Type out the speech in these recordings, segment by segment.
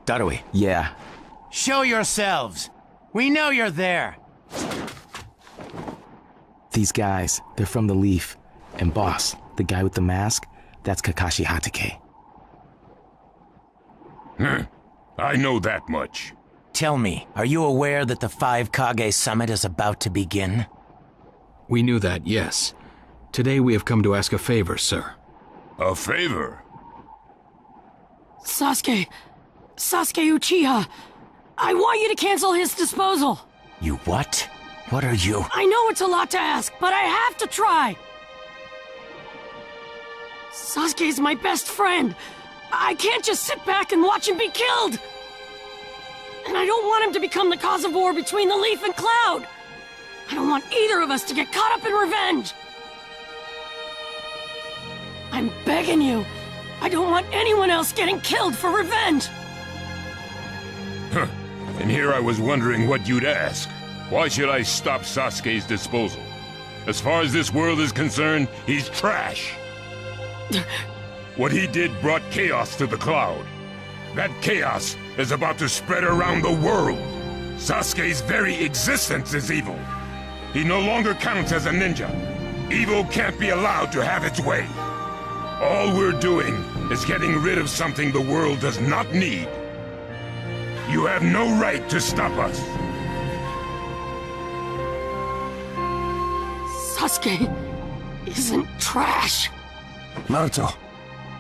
Darui. Yeah. Show yourselves! We know you're there! These guys, they're from the Leaf. And boss, the guy with the mask, that's Kakashi Hatake. I know that much. Tell me, are you aware that the 5 Kage summit is about to begin? We knew that, yes. Today we have come to ask a favor, sir. A favor? Sasuke Uchiha, I want you to cancel his disposal. You what? What are you? I know it's a lot to ask, but I have to try. Sasuke's my best friend. I can't just sit back and watch him be killed. And I don't want him to become the cause of war between the Leaf and Cloud. I don't want either of us to get caught up in revenge. I'm begging you. I don't want anyone else getting killed for revenge. Huh. And here I was wondering what you'd ask. Why should I stop Sasuke's disposal? As far as this world is concerned, he's trash. What he did brought chaos to the Cloud. That chaos is about to spread around the world. Sasuke's very existence is evil. He no longer counts as a ninja. Evil can't be allowed to have its way. All we're doing is getting rid of something the world does not need. You have no right to stop us. Sasuke isn't trash. Naruto.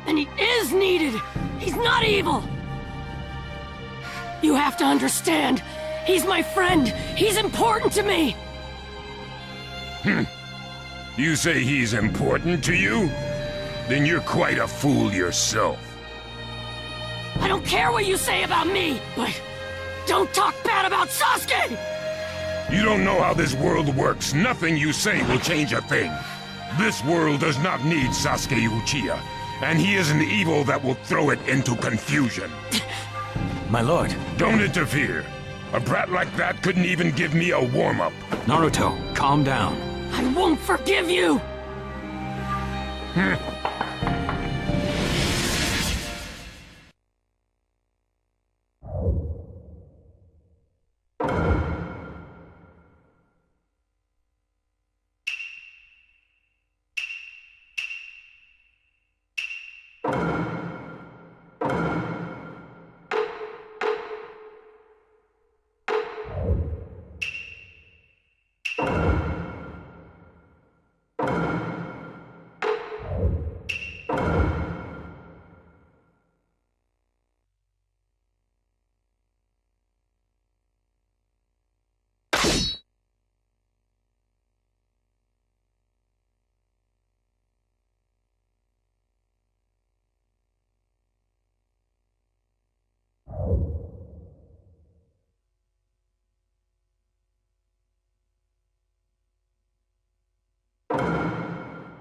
And he is needed. He's not evil. You have to understand. He's my friend. He's important to me. You say he's important to you? Then you're quite a fool yourself. I don't care what you say about me, but don't talk bad about Sasuke! You don't know how this world works. Nothing you say will change a thing. This world does not need Sasuke Uchiha, and he is an evil that will throw it into confusion. My lord. Don't interfere. A brat like that couldn't even give me a warm-up. Naruto, calm down. I won't forgive you!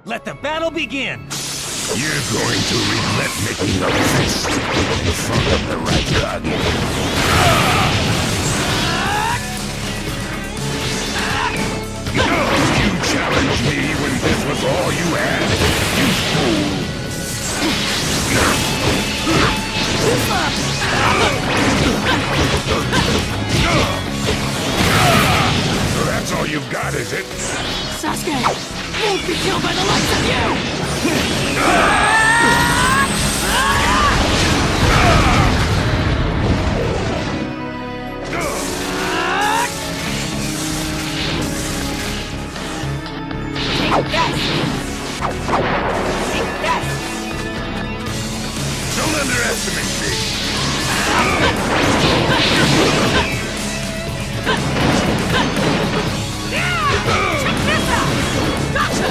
Let the battle begin! You're going to regret making a fist in front of the right Kage. You challenged me when this was all you had, you fool! So that's all you've got, is it? Sasuke won't be killed by the likes of you! Don't underestimate me! Check this out! Gotcha!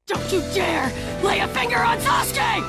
Don't you dare lay a finger on Sasuke!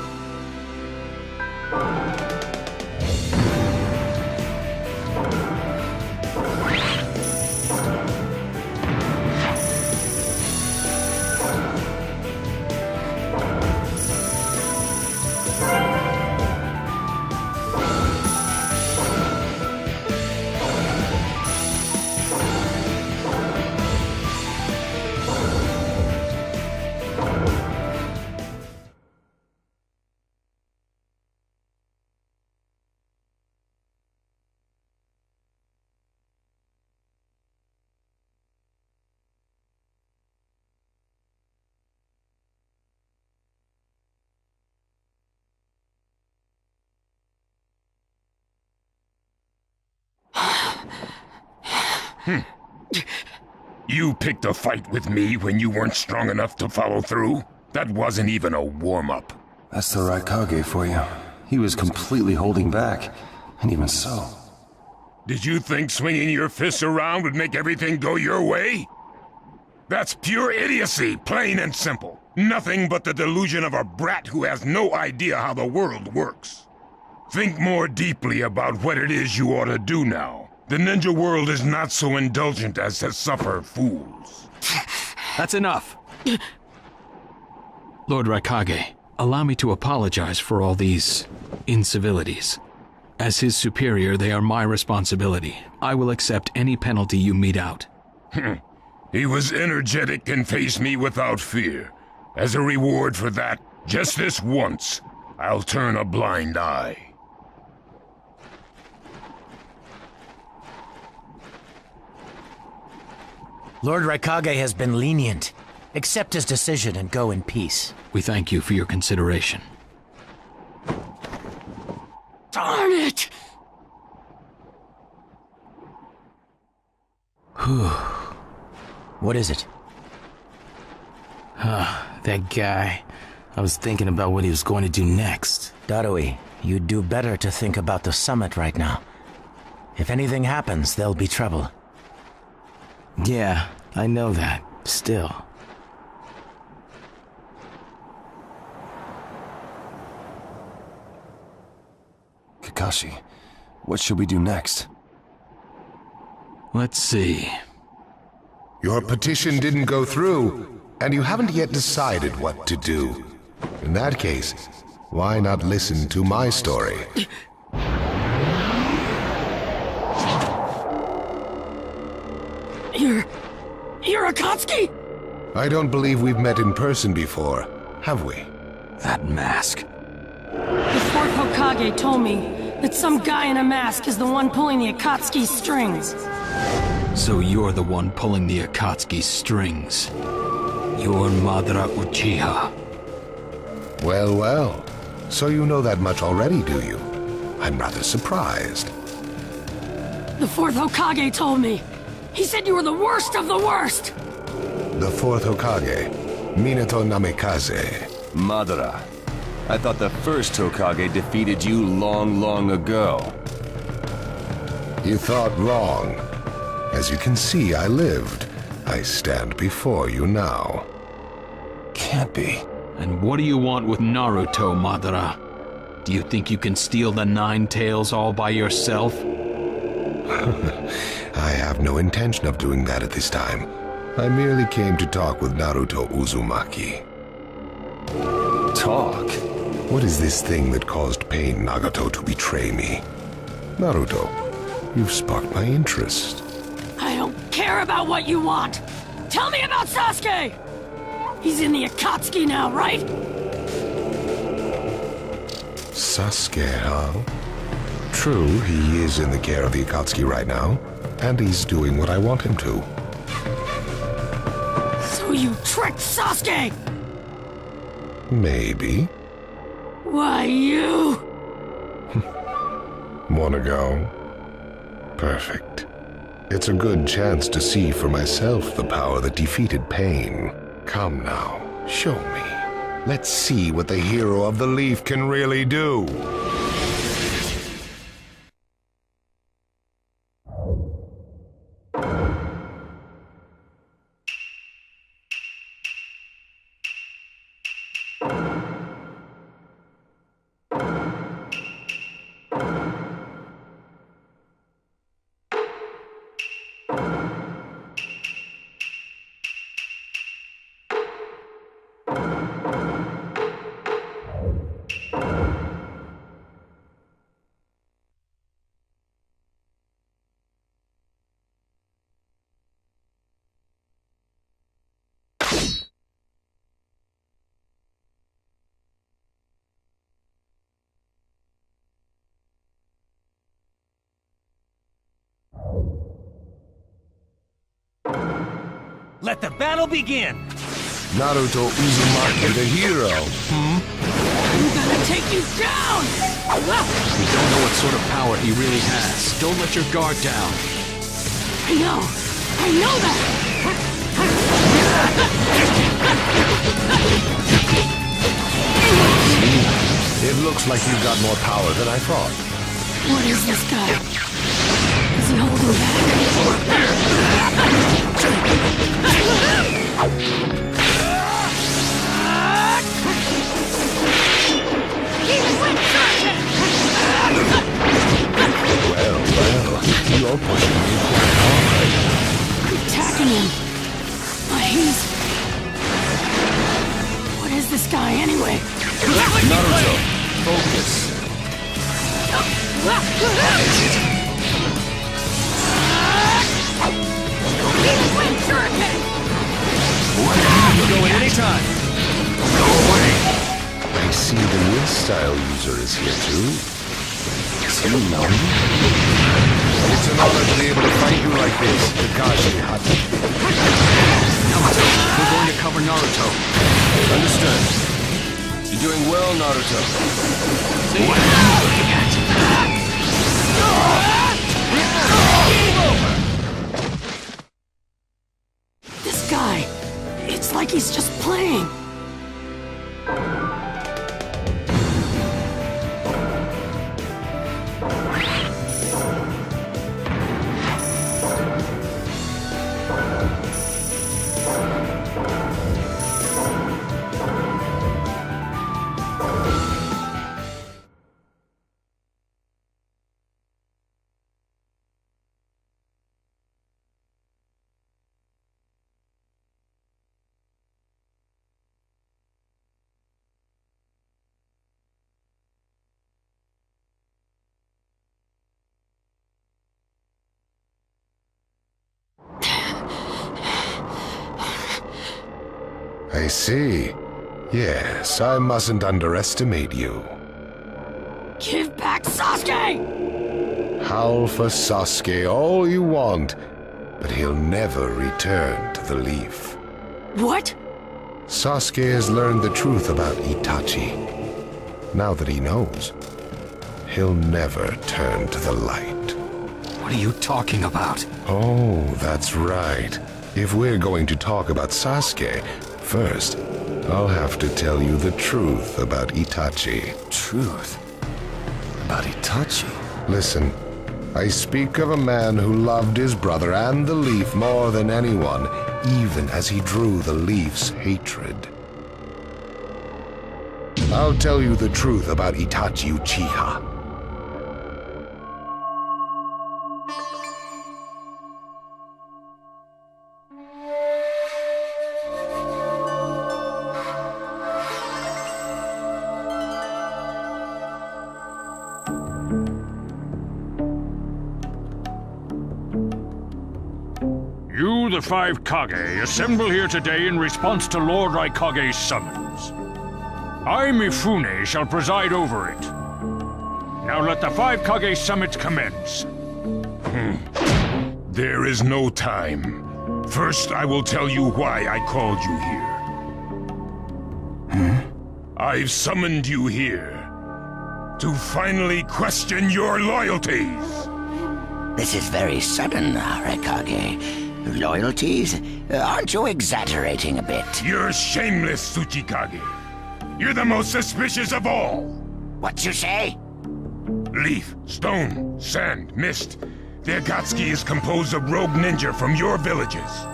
You picked a fight with me when you weren't strong enough to follow through? That wasn't even a warm-up. That's the right Kage for you. He was completely holding back, and even so. Did you think swinging your fists around would make everything go your way? That's pure idiocy, plain and simple. Nothing but the delusion of a brat who has no idea how the world works. Think more deeply about what it is you ought to do now. The ninja world is not so indulgent as to suffer fools. That's enough. Lord Raikage, allow me to apologize for all these incivilities. As his superior, they are my responsibility. I will accept any penalty you mete out. He was energetic and faced me without fear. As a reward for that, just this once, I'll turn a blind eye. Lord Raikage has been lenient. Accept his decision and go in peace. We thank you for your consideration. Darn it! What is it? That guy. I was thinking about what he was going to do next. Darui, you'd do better to think about the summit right now. If anything happens, there'll be trouble. Yeah, I know that. Still. Kakashi, what should we do next? Let's see. Your petition didn't go through, and you haven't yet decided what to do. In that case, why not listen to my story? You're Akatsuki? I don't believe we've met in person before, have we? That mask. The fourth Hokage told me that some guy in a mask is the one pulling the Akatsuki strings. So you're the one pulling the Akatsuki strings. You're Madara Uchiha. Well, well. So you know that much already, do you? I'm rather surprised. The fourth Hokage told me. He said you were the worst of the worst! The fourth Hokage, Minato Namikaze. Madara. I thought the first Hokage defeated you long, long ago. You thought wrong. As you can see, I lived. I stand before you now. Can't be. And what do you want with Naruto, Madara? Do you think you can steal the Nine Tails all by yourself? I have no intention of doing that at this time. I merely came to talk with Naruto Uzumaki. Talk? What is this thing that caused Pain Nagato to betray me? Naruto, you've sparked my interest. I don't care about what you want! Tell me about Sasuke! He's in the Akatsuki now, right? Sasuke, huh? True, he is in the care of the Akatsuki right now, and he's doing what I want him to. So you tricked Sasuke! Maybe. Why, you... Wanna go? Perfect. It's a good chance to see for myself the power that defeated Pain. Come now, show me. Let's see what the hero of the leaf can really do. Let the battle begin! Naruto Uzumaki, the hero. I'm gonna take you down! We don't know what sort of power he really has. Don't let your guard down. I know that! It looks like you've got more power than I thought. What is this guy? Is he holding back? Well, you're pushing me quite hard. I'm attacking him. He's... What is this guy, anyway? Naruto, focus. Go in anytime. I see the wind style user is here too. Do you know me? It's an honor to be able to fight you like this, Kage. Naruto, we're going to cover Naruto. Understood. You're doing well, Naruto. What are you looking at? This guy... It's like he's just playing. I see. Yes, I mustn't underestimate you. Give back Sasuke! Howl for Sasuke all you want, but he'll never return to the leaf. What? Sasuke has learned the truth about Itachi. Now that he knows, he'll never turn to the light. What are you talking about? Oh, that's right. If we're going to talk about Sasuke, first, I'll have to tell you the truth about Itachi. Truth? About Itachi? Listen, I speak of a man who loved his brother and the leaf more than anyone, even as he drew the leaf's hatred. I'll tell you the truth about Itachi Uchiha. You, the five Kage, assemble here today in response to Lord Raikage's summons. I, Mifune, shall preside over it. Now let the five Kage summit commence. There is no time. First, I will tell you why I called you here. I've summoned you here to finally question your loyalties. This is very sudden, Raikage. Loyalties? Aren't you exaggerating a bit? You're shameless, Tsuchikage. You're the most suspicious of all. What you say? Leaf, stone, sand, mist. The Akatsuki is composed of rogue ninja from your villages.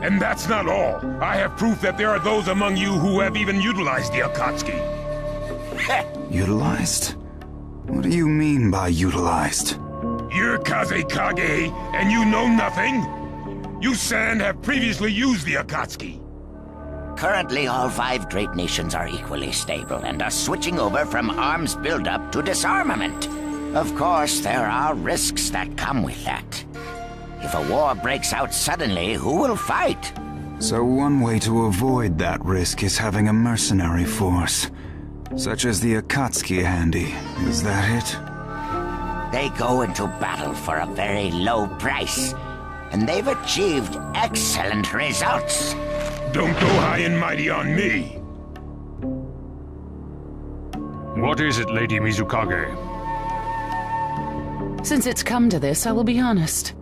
And that's not all. I have proof that there are those among you who have even utilized the Akatsuki. Utilized? What do you mean by utilized? You're Kaze Kage, and you know nothing? You Sand have previously used the Akatsuki. Currently, all five great nations are equally stable and are switching over from arms buildup to disarmament. Of course, there are risks that come with that. If a war breaks out suddenly, who will fight? So one way to avoid that risk is having a mercenary force, such as the Akatsuki handy. Is that it? They go into battle for a very low price, and they've achieved excellent results. Don't go high and mighty on me. What is it, Lady Mizukage? Since it's come to this, I will be honest.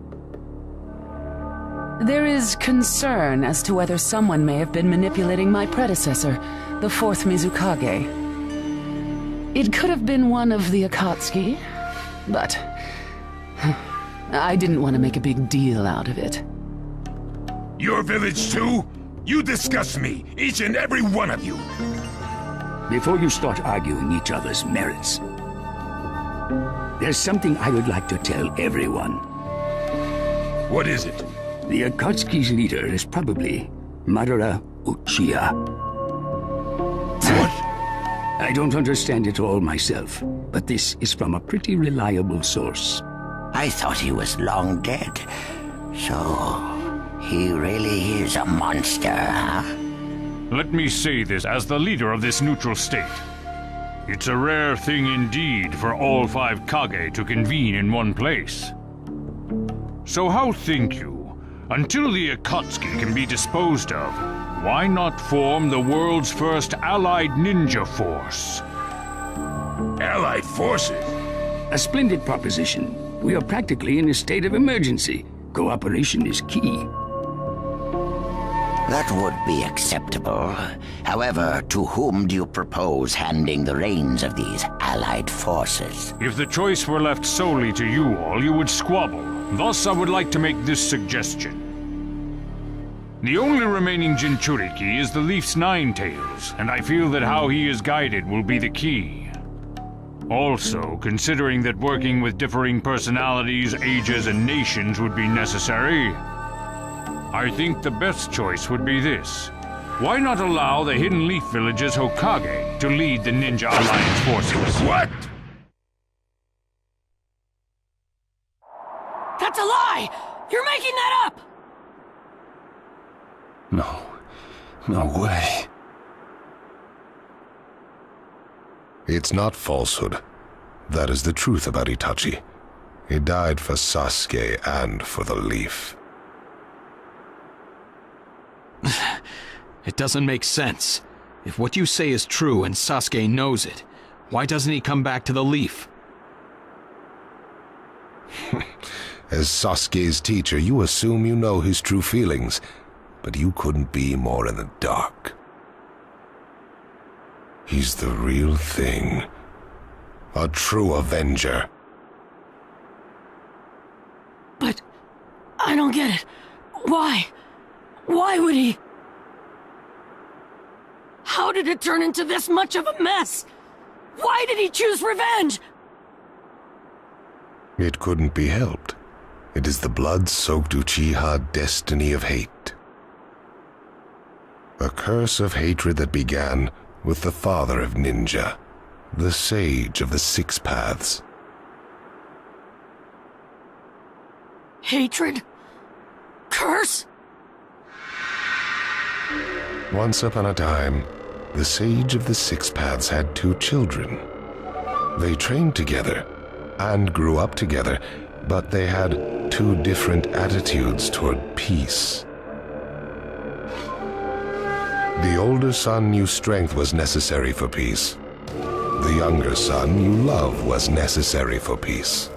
There is concern as to whether someone may have been manipulating my predecessor, the fourth Mizukage. It could have been one of the Akatsuki, but I didn't want to make a big deal out of it. Your village too? You disgust me, each and every one of you. Before you start arguing each other's merits, there's something I would like to tell everyone. What is it? The Akatsuki's leader is probably Madara Uchiha. What? I don't understand it all myself, but this is from a pretty reliable source. I thought he was long dead. So, he really is a monster, huh? Let me say this as the leader of this neutral state. It's a rare thing indeed for all 5 Kage to convene in one place. So how think you? Until the Akatsuki can be disposed of, why not form the world's first allied ninja force? Allied forces? A splendid proposition. We are practically in a state of emergency. Cooperation is key. That would be acceptable. However, to whom do you propose handing the reins of these allied forces? If the choice were left solely to you all, you would squabble. Thus, I would like to make this suggestion. The only remaining Jinchuriki is the Leaf's 9 tails, and I feel that how he is guided will be the key. Also, considering that working with differing personalities, ages, and nations would be necessary, I think the best choice would be this. Why not allow the Hidden Leaf Village's Hokage to lead the Ninja Alliance forces? What? That's a lie! You're making that up! No way. It's not falsehood. That is the truth about Itachi. He died for Sasuke and for the Leaf. It doesn't make sense. If what you say is true and Sasuke knows it, why doesn't he come back to the Leaf? As Sasuke's teacher, you assume you know his true feelings, but you couldn't be more in the dark. He's the real thing. A true Avenger. But I don't get it. Why? Why would he? How did it turn into this much of a mess? Why did he choose revenge? It couldn't be helped. It is the blood-soaked Uchiha destiny of hate. A curse of hatred that began with the father of ninja, the sage of the 6 paths. Hatred? Curse? Once upon a time, the sage of the 6 paths had 2 children. They trained together and grew up together, but they had 2 different attitudes toward peace. The older son knew strength was necessary for peace. The younger son knew love was necessary for peace.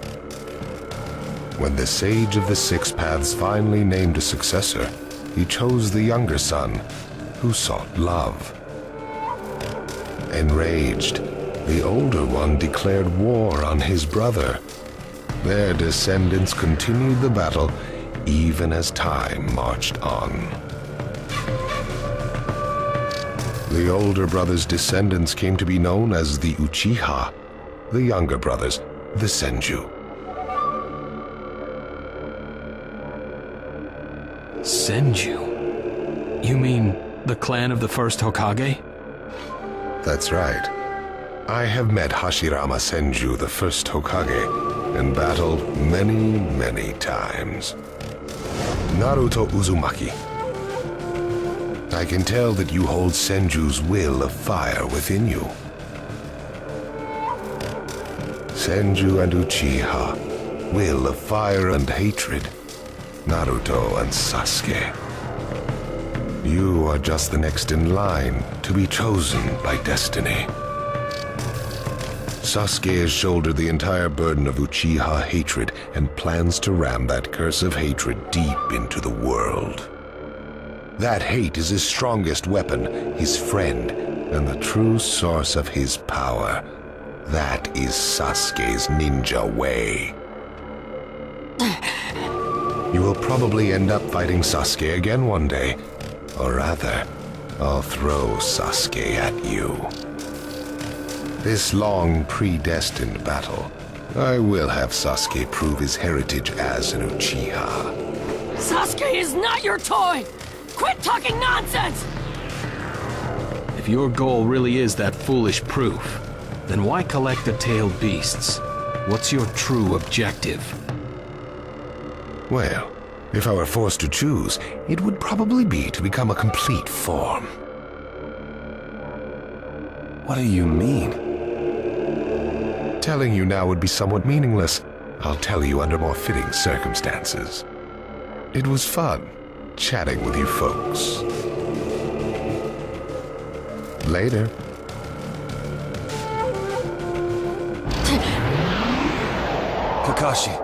When the sage of the 6 paths finally named a successor, he chose the younger son, who sought love. Enraged, the older one declared war on his brother. Their descendants continued the battle even as time marched on. The older brother's descendants came to be known as the Uchiha, the younger brothers, the Senju. Senju? You mean the clan of the first Hokage? That's right. I have met Hashirama Senju, the first Hokage, in battle many, many times. Naruto Uzumaki. I can tell that you hold Senju's will of fire within you. Senju and Uchiha, will of fire and hatred. Naruto and Sasuke. You are just the next in line to be chosen by destiny. Sasuke has shouldered the entire burden of Uchiha hatred and plans to ram that curse of hatred deep into the world. That hate is his strongest weapon, his friend, and the true source of his power. That is Sasuke's ninja way. You will probably end up fighting Sasuke again one day. Or rather, I'll throw Sasuke at you. This long, predestined battle, I will have Sasuke prove his heritage as an Uchiha. Sasuke is not your toy! Quit talking nonsense! If your goal really is that foolish proof, then why collect the tailed beasts? What's your true objective? Well, if I were forced to choose, it would probably be to become a complete form. What do you mean? Telling you now would be somewhat meaningless. I'll tell you under more fitting circumstances. It was fun chatting with you folks. Later. Kakashi.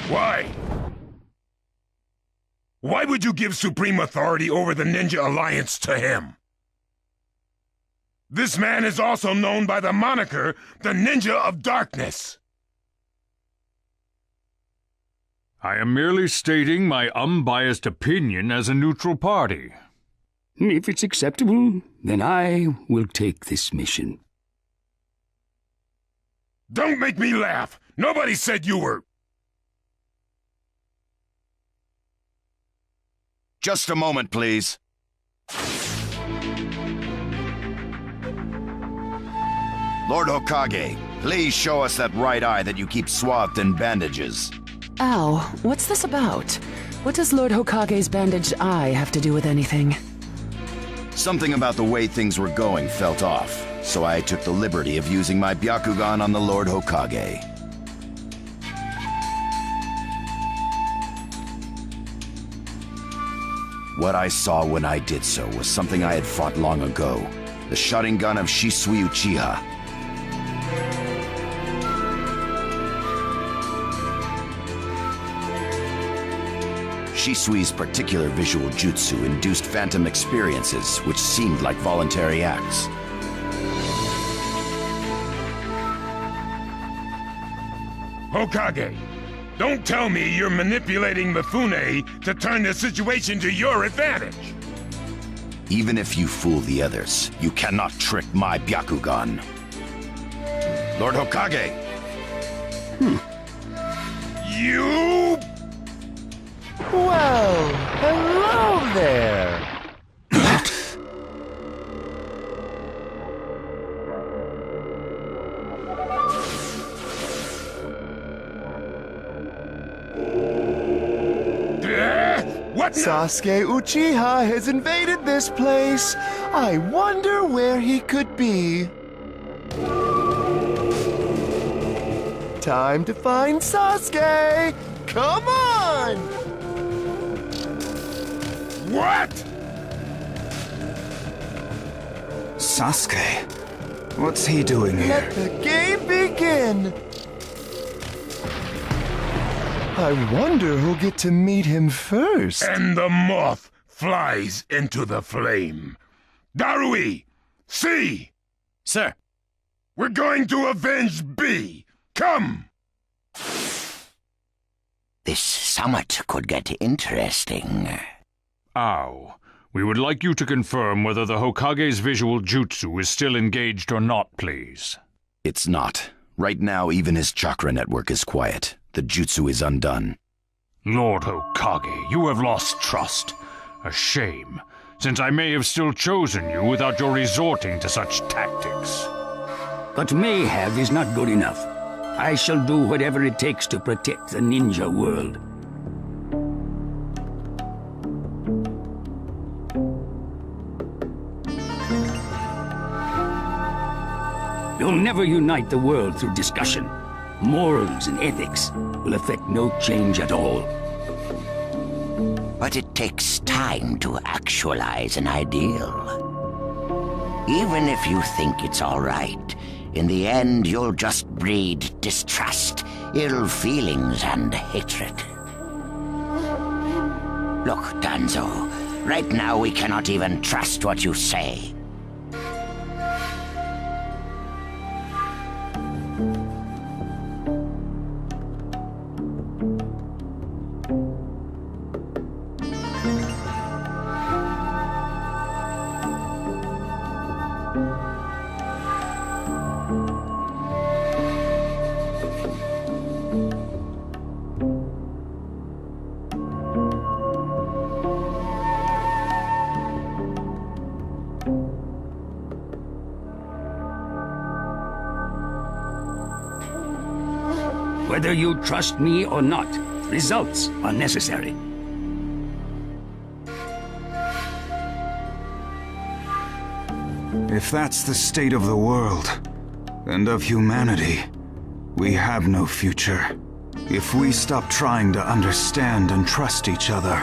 Why? Why would you give supreme authority over the Ninja Alliance to him? This man is also known by the moniker, the Ninja of Darkness. I am merely stating my unbiased opinion as a neutral party. If it's acceptable, then I will take this mission. Don't make me laugh! Nobody said you were... Just a moment, please. Lord Hokage, please show us that right eye that you keep swathed in bandages. Ow, what's this about? What does Lord Hokage's bandaged eye have to do with anything? Something about the way things were going felt off, so I took the liberty of using my Byakugan on the Lord Hokage. What I saw when I did so was something I had fought long ago. The Sharingan of Shisui Uchiha. Shisui's particular visual jutsu induced phantom experiences, which seemed like voluntary acts. Hokage, don't tell me you're manipulating Mifune to turn the situation to your advantage. Even if you fool the others, you cannot trick my Byakugan. Lord Hokage! You... Well, hello there! What? Sasuke Uchiha has invaded this place. I wonder where he could be. Time to find Sasuke! Come on! What? Sasuke? What's he doing here? Let the game begin! I wonder who'll get to meet him first. And the moth flies into the flame. Darui! See! Sir! We're going to avenge B! Come! This summit could get interesting. Ow. We would like you to confirm whether the Hokage's visual jutsu is still engaged or not, please. It's not. Right now, even his chakra network is quiet. The jutsu is undone. Lord Hokage, you have lost trust. A shame, since I may have still chosen you without your resorting to such tactics. But may have is not good enough. I shall do whatever it takes to protect the ninja world. You'll never unite the world through discussion. morals and ethics will affect no change at all. But it takes time to actualize an ideal. Even if you think it's all right, in the end you'll just breed distrust, ill feelings, and hatred. Look, Danzo, right now we cannot even trust what you say. Whether you trust me or not, results are necessary. If that's the state of the world, and of humanity, we have no future. If we stop trying to understand and trust each other,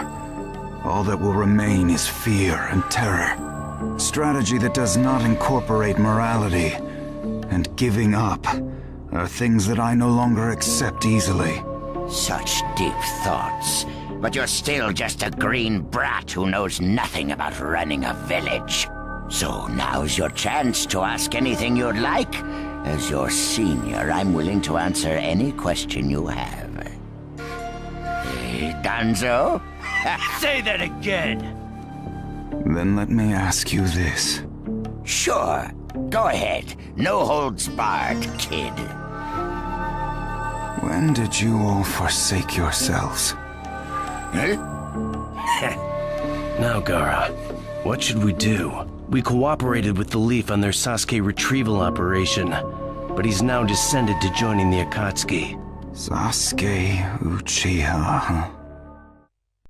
all that will remain is fear and terror. Strategy that does not incorporate morality and giving up are things that I no longer accept easily. Such deep thoughts. But you're still just a green brat who knows nothing about running a village. So now's your chance to ask anything you'd like. As your senior, I'm willing to answer any question you have. Hey, Danzo? Say that again! Then let me ask you this. Sure. Go ahead. No holds barred, kid. When did you all forsake yourselves? Now, Gaara, what should we do? We cooperated with the Leaf on their Sasuke retrieval operation, but he's now descended to joining the Akatsuki. Sasuke Uchiha, huh?